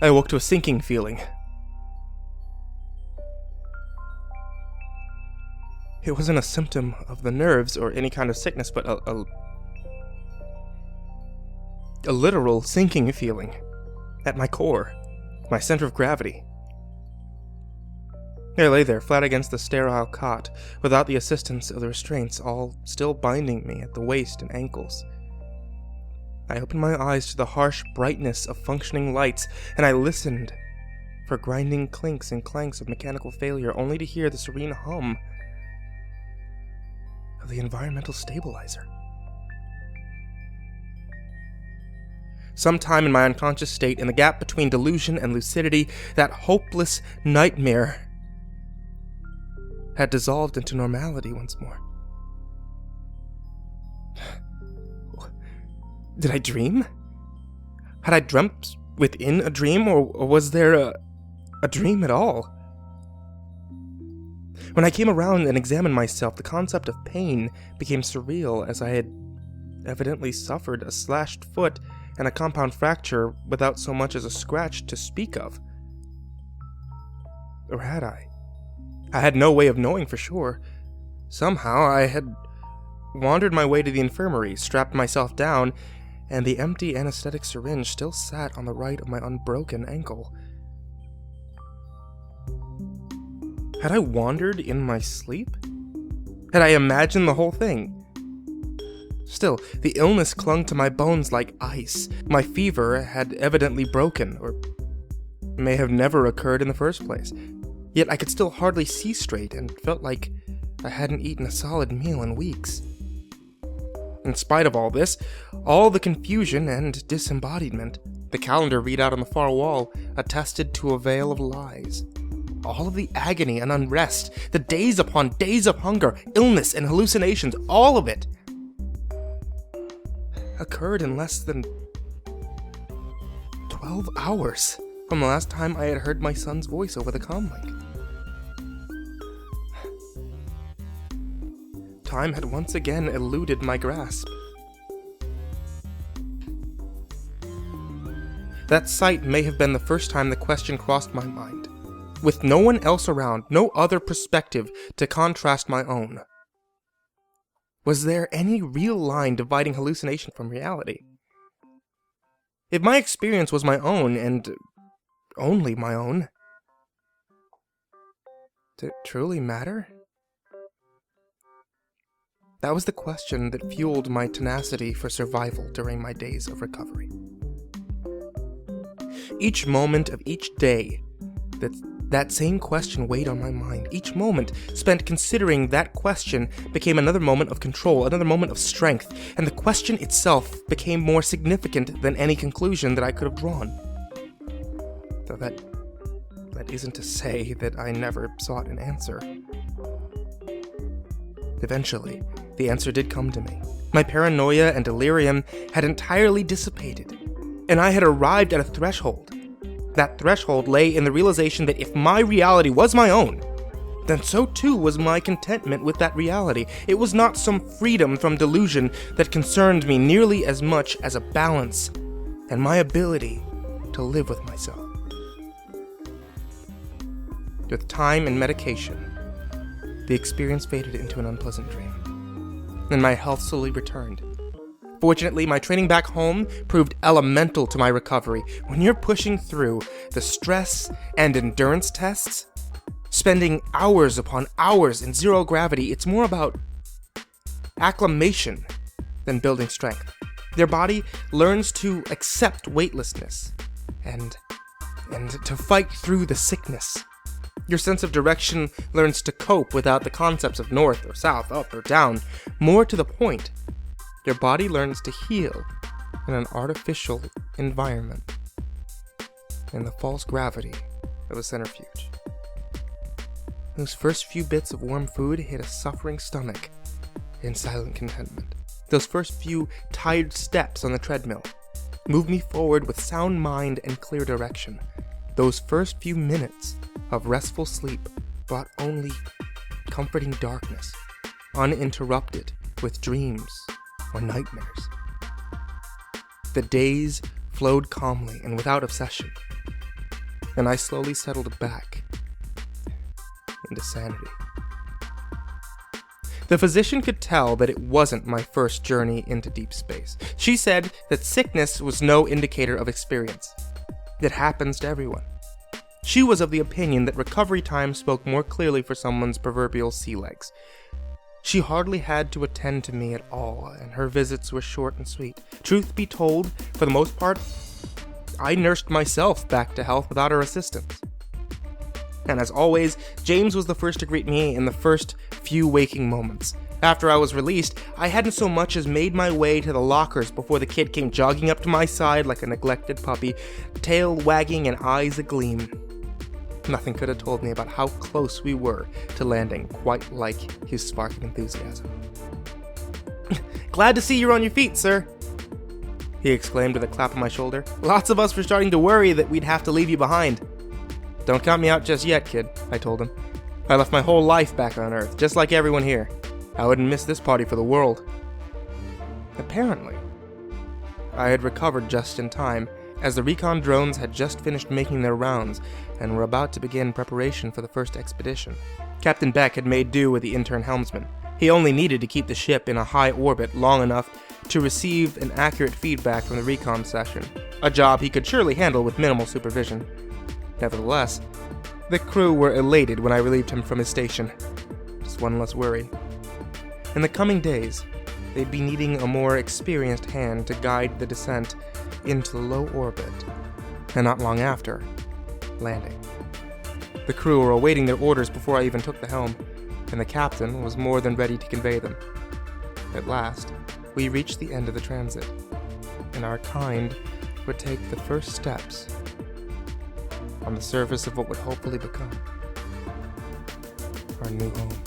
I awoke to a sinking feeling. It wasn't a symptom of the nerves or any kind of sickness, but a literal sinking feeling at my core, my center of gravity. I lay there, flat against the sterile cot, without the assistance of the restraints, all still binding me at the waist and ankles. I opened my eyes to the harsh brightness of functioning lights, and I listened for grinding clinks and clanks of mechanical failure, only to hear the serene hum of the environmental stabilizer. Sometime in my unconscious state, in the gap between delusion and lucidity, that hopeless nightmare had dissolved into normality once more. Did I dream? Had I dreamt within a dream, or was there a dream at all? When I came around and examined myself, the concept of pain became surreal, as I had evidently suffered a slashed foot and a compound fracture without so much as a scratch to speak of. Or had I? I had no way of knowing for sure. Somehow I had wandered my way to the infirmary, strapped myself down, and the empty anesthetic syringe still sat on the right of my unbroken ankle. Had I wandered in my sleep? Had I imagined the whole thing? Still, the illness clung to my bones like ice. My fever had evidently broken, or may have never occurred in the first place. Yet I could still hardly see straight, and felt like I hadn't eaten a solid meal in weeks. In spite of all this, all the confusion and disembodiment, the calendar readout on the far wall attested to a veil of lies. All of the agony and unrest, the days upon days of hunger, illness and hallucinations, all of it occurred in less than 12 hours from the last time I had heard my son's voice over the comlink. Time had once again eluded my grasp. That sight may have been the first time the question crossed my mind. With no one else around, no other perspective to contrast my own. Was there any real line dividing hallucination from reality? If my experience was my own, and only my own, did it truly matter? That was the question that fueled my tenacity for survival during my days of recovery. Each moment of each day, that same question weighed on my mind. Each moment spent considering that question became another moment of control, another moment of strength, and the question itself became more significant than any conclusion that I could have drawn. Though that isn't to say that I never sought an answer. Eventually, the answer did come to me. My paranoia and delirium had entirely dissipated, and I had arrived at a threshold. That threshold lay in the realization that if my reality was my own, then so too was my contentment with that reality. It was not some freedom from delusion that concerned me nearly as much as a balance and my ability to live with myself. With time and medication, the experience faded into an unpleasant dream, and my health slowly returned. Fortunately, my training back home proved elemental to my recovery. When you're pushing through the stress and endurance tests, spending hours upon hours in zero gravity, it's more about acclimation than building strength. Their body learns to accept weightlessness and to fight through the sickness. Your sense of direction learns to cope without the concepts of north or south, up or down. More to the point, your body learns to heal in an artificial environment, in the false gravity of a centrifuge. Those first few bits of warm food hit a suffering stomach in silent contentment. Those first few tired steps on the treadmill moved me forward with sound mind and clear direction. Those first few minutes of restful sleep brought only comforting darkness, uninterrupted with dreams or nightmares. The days flowed calmly and without obsession. and I slowly settled back into sanity. The physician could tell that it wasn't my first journey into deep space. She said that sickness was no indicator of experience. It happens to everyone. She was of the opinion that recovery time spoke more clearly for someone's proverbial sea legs. She hardly had to attend to me at all, and her visits were short and sweet. Truth be told, for the most part, I nursed myself back to health without her assistance. And as always, James was the first to greet me in the first few waking moments. After I was released, I hadn't so much as made my way to the lockers before the kid came jogging up to my side like a neglected puppy, tail wagging and eyes agleam. Nothing could have told me about how close we were to landing, quite like his sparking enthusiasm. "Glad to see you're on your feet, sir," he exclaimed with a clap on my shoulder. "Lots of us were starting to worry that we'd have to leave you behind." "Don't count me out just yet, kid," I told him. "I left my whole life back on Earth, just like everyone here. I wouldn't miss this party for the world." Apparently, I had recovered just in time, as the recon drones had just finished making their rounds and were about to begin preparation for the first expedition. Captain Beck had made do with the intern helmsman. He only needed to keep the ship in a high orbit long enough to receive an accurate feedback from the recon session, a job he could surely handle with minimal supervision. Nevertheless, the crew were elated when I relieved him from his station. Just one less worry. In the coming days, they'd be needing a more experienced hand to guide the descent into low orbit, and not long after, landing. The crew were awaiting their orders before I even took the helm, and the captain was more than ready to convey them. At last, we reached the end of the transit, and our kind would take the first steps on the surface of what would hopefully become our new home.